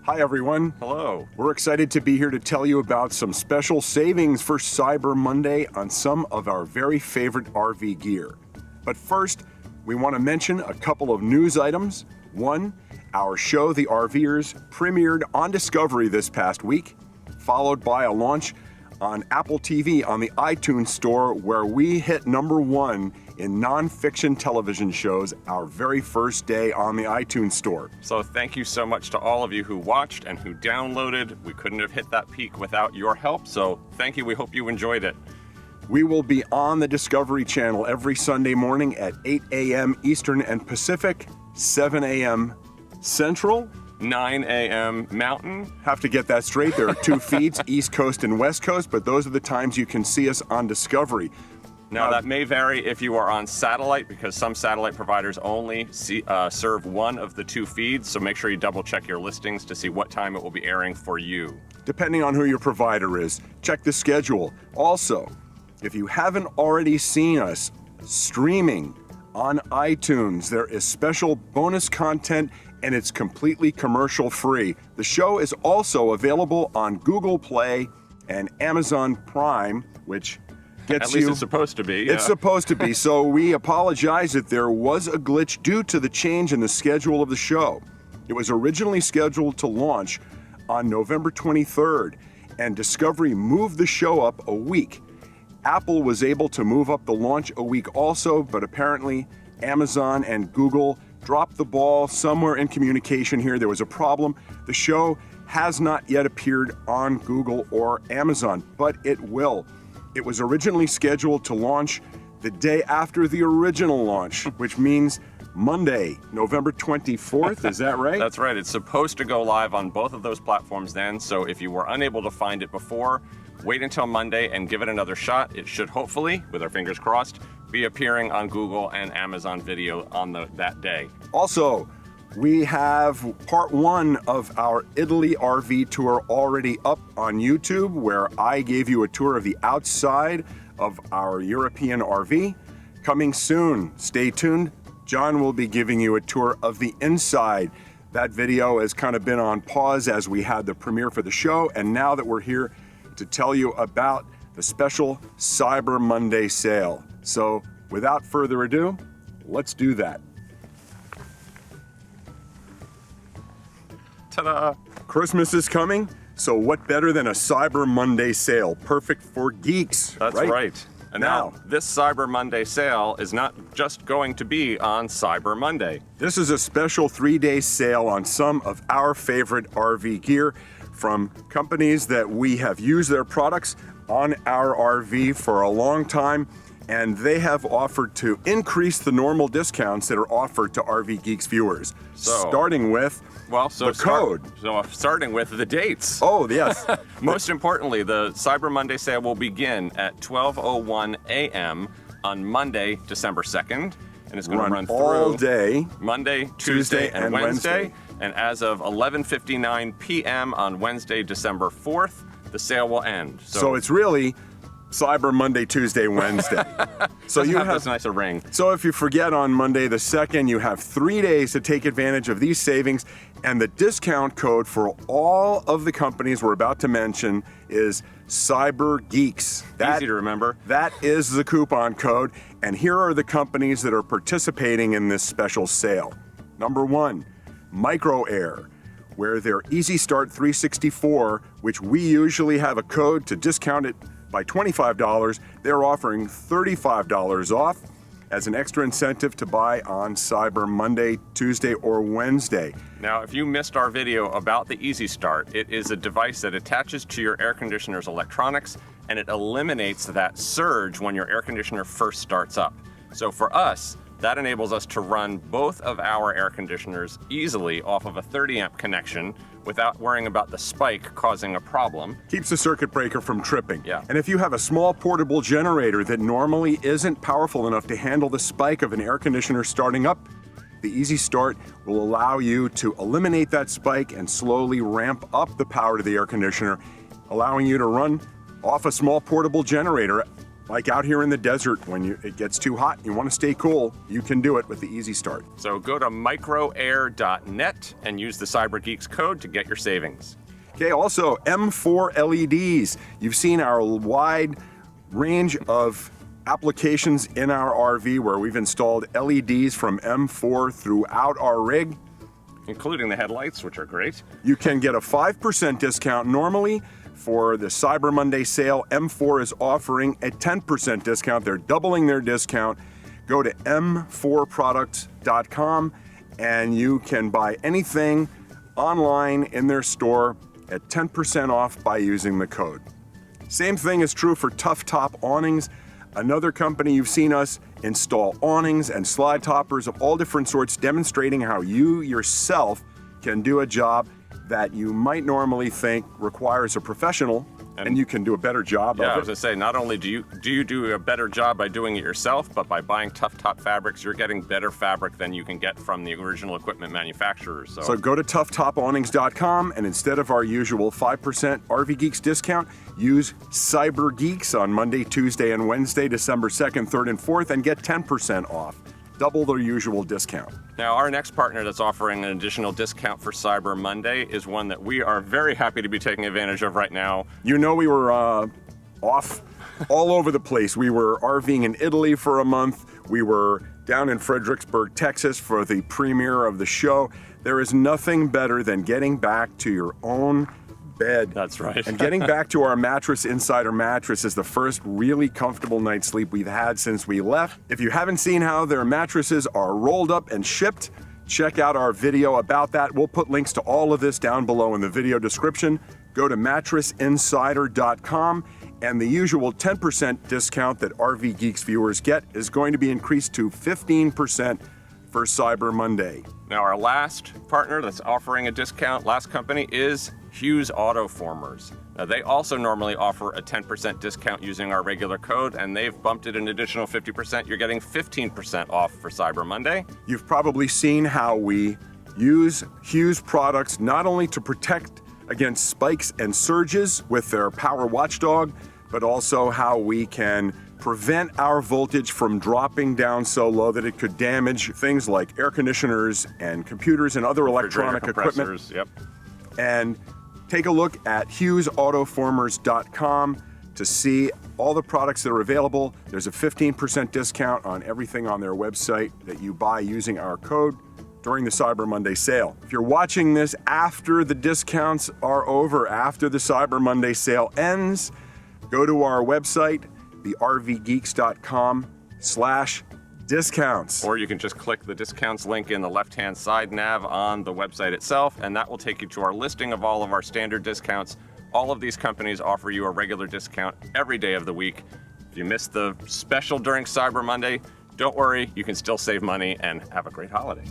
Hi everyone. Hello. We're excited to be here to tell you about some special savings for Cyber Monday on some of our very favorite RV gear. But first, we want to mention a couple of news items. One, our show, The RVers, premiered on Discovery this past week, followed by a launch on Apple TV on the iTunes Store, where we hit #1 in non-fiction television shows our very first day on the iTunes Store. So thank you so much to all of you who watched and who downloaded. We couldn't have hit that peak without your help, so thank you. We hope you enjoyed it. We will be on the Discovery Channel every Sunday morning at 8 a.m. Eastern and Pacific, 7 a.m. Central, 9 a.m. Mountain. Have to get that straight. There are two feeds, East Coast and West Coast, but those are the times you can see us on Discovery. Now that may vary if you are on satellite, because some satellite providers only serve one of the two feeds, so make sure you double check your listings to see what time it will be airing for you. Depending on who your provider is, check the schedule. Also, if you haven't already seen us streaming on iTunes, there is special bonus content and it's completely commercial free. The show is also available on Google Play and Amazon Prime, which gets At least you, it's supposed to be. Yeah. It's supposed to be, so we apologize that there was a glitch due to the change in the schedule of the show. It was originally scheduled to launch on November 23rd, and Discovery moved the show up a week. Apple was able to move up the launch a week also, but apparently Amazon and Google dropped the ball somewhere in communication here. There was a problem. The show has not yet appeared on Google or Amazon, but it will. It was originally scheduled to launch the day after the original launch, which means Monday, November 24th. Is that right? That's right. It's supposed to go live on both of those platforms then, so if you were unable to find it before, wait until Monday and give it another shot. It should hopefully, with our fingers crossed, be appearing on Google and Amazon Video on that day. Also, we have part 1 of our Italy RV tour already up on YouTube, where I gave you a tour of the outside of our European RV. Coming soon, stay tuned. John will be giving you a tour of the inside. That video has kind of been on pause as we had the premiere for the show, and now that we're here to tell you about the special Cyber Monday sale. So without further ado, let's do that. Ta-da! Christmas is coming, so what better than a Cyber Monday sale? Perfect for geeks. That's right. And now, this Cyber Monday sale is not just going to be on Cyber Monday. This is a special 3-day sale on some of our favorite RV gear from companies that we have used their products on our RV for a long time, and they have offered to increase the normal discounts that are offered to RVgeeks viewers. Starting with the code. Starting with the dates. Oh, yes. Most importantly, the Cyber Monday sale will begin at 12:01 a.m. on Monday, December 2nd, and it's going to run through all day, Monday, Tuesday, and Wednesday. And as of 11:59 p.m. on Wednesday, December 4th, the sale will end. So it's really Cyber Monday, Tuesday, Wednesday. So you have this nicer ring. So if you forget on Monday the 2nd, you have 3 days to take advantage of these savings, and the discount code for all of the companies we're about to mention is CyberGeeks. Easy to remember. That is the coupon code, and here are the companies that are participating in this special sale. Number 1, Micro Air, where their EasyStart 364, which we usually have a code to discount it by $25, they're offering $35 off as an extra incentive to buy on Cyber Monday, Tuesday, or Wednesday. Now, if you missed our video about the EasyStart, it is a device that attaches to your air conditioner's electronics, and it eliminates that surge when your air conditioner first starts up. So for us, that enables us to run both of our air conditioners easily off of a 30 amp connection without worrying about the spike causing a problem. Keeps the circuit breaker from tripping. Yeah. And if you have a small portable generator that normally isn't powerful enough to handle the spike of an air conditioner starting up, the EasyStart will allow you to eliminate that spike and slowly ramp up the power to the air conditioner, allowing you to run off a small portable generator Like out here in the desert when it gets too hot and you want to stay cool, you can do it with the EasyStart. So go to microair.net and use the CyberGeeks code to get your savings. Okay, also M4 LEDs. You've seen our wide range of applications in our RV where we've installed LEDs from M4 throughout our rig. Including the headlights, which are great. You can get a 5% discount normally. For the Cyber Monday sale, M4 is offering a 10% discount. They're doubling their discount. Go to m4products.com and you can buy anything online in their store at 10% off by using the code. Same thing is true for Tough Top Awnings, another company you've seen us install awnings and slide toppers of all different sorts, demonstrating how you yourself can do a job that you might normally think requires a professional, and you can do a better job of it. I was gonna say, not only do you do a better job by doing it yourself, but by buying Tough Top fabrics, you're getting better fabric than you can get from the original equipment manufacturers. So go to toughtopawnings.com, and instead of our usual 5% RVgeeks discount, use CyberGeeks on Monday, Tuesday, and Wednesday, December 2nd, 3rd, and 4th, and get 10% off. Double their usual discount. Now, our next partner that's offering an additional discount for Cyber Monday is one that we are very happy to be taking advantage of right now. You know, we were off all over the place. We were RVing in Italy for a month. We were down in Fredericksburg, Texas for the premiere of the show. There is nothing better than getting back to your own bed. That's right. And getting back to our Mattress Insider mattress is the first really comfortable night's sleep we've had since we left. If you haven't seen how their mattresses are rolled up and shipped, check out our video about that. We'll put links to all of this down below in the video description. Go to mattressinsider.com, and the usual 10% discount that RVgeeks viewers get is going to be increased to 15% for Cyber Monday. Now, our last partner that's offering a discount, last company, is Hughes Autoformers. Now, they also normally offer a 10% discount using our regular code, and they've bumped it an additional 50%. You're getting 15% off for Cyber Monday. You've probably seen how we use Hughes products not only to protect against spikes and surges with their Power Watchdog, but also how we can prevent our voltage from dropping down so low that it could damage things like air conditioners and computers and other electronic equipment. Yep. And take a look at HughesAutoformers.com to see all the products that are available. There's a 15% discount on everything on their website that you buy using our code during the Cyber Monday sale. If you're watching this after the discounts are over, after the Cyber Monday sale ends, go to our website, the RVgeeks.com/discounts. Or you can just click the discounts link in the left-hand side nav on the website itself, and that will take you to our listing of all of our standard discounts. All of these companies offer you a regular discount every day of the week. If you missed the special during Cyber Monday, don't worry, you can still save money and have a great holiday.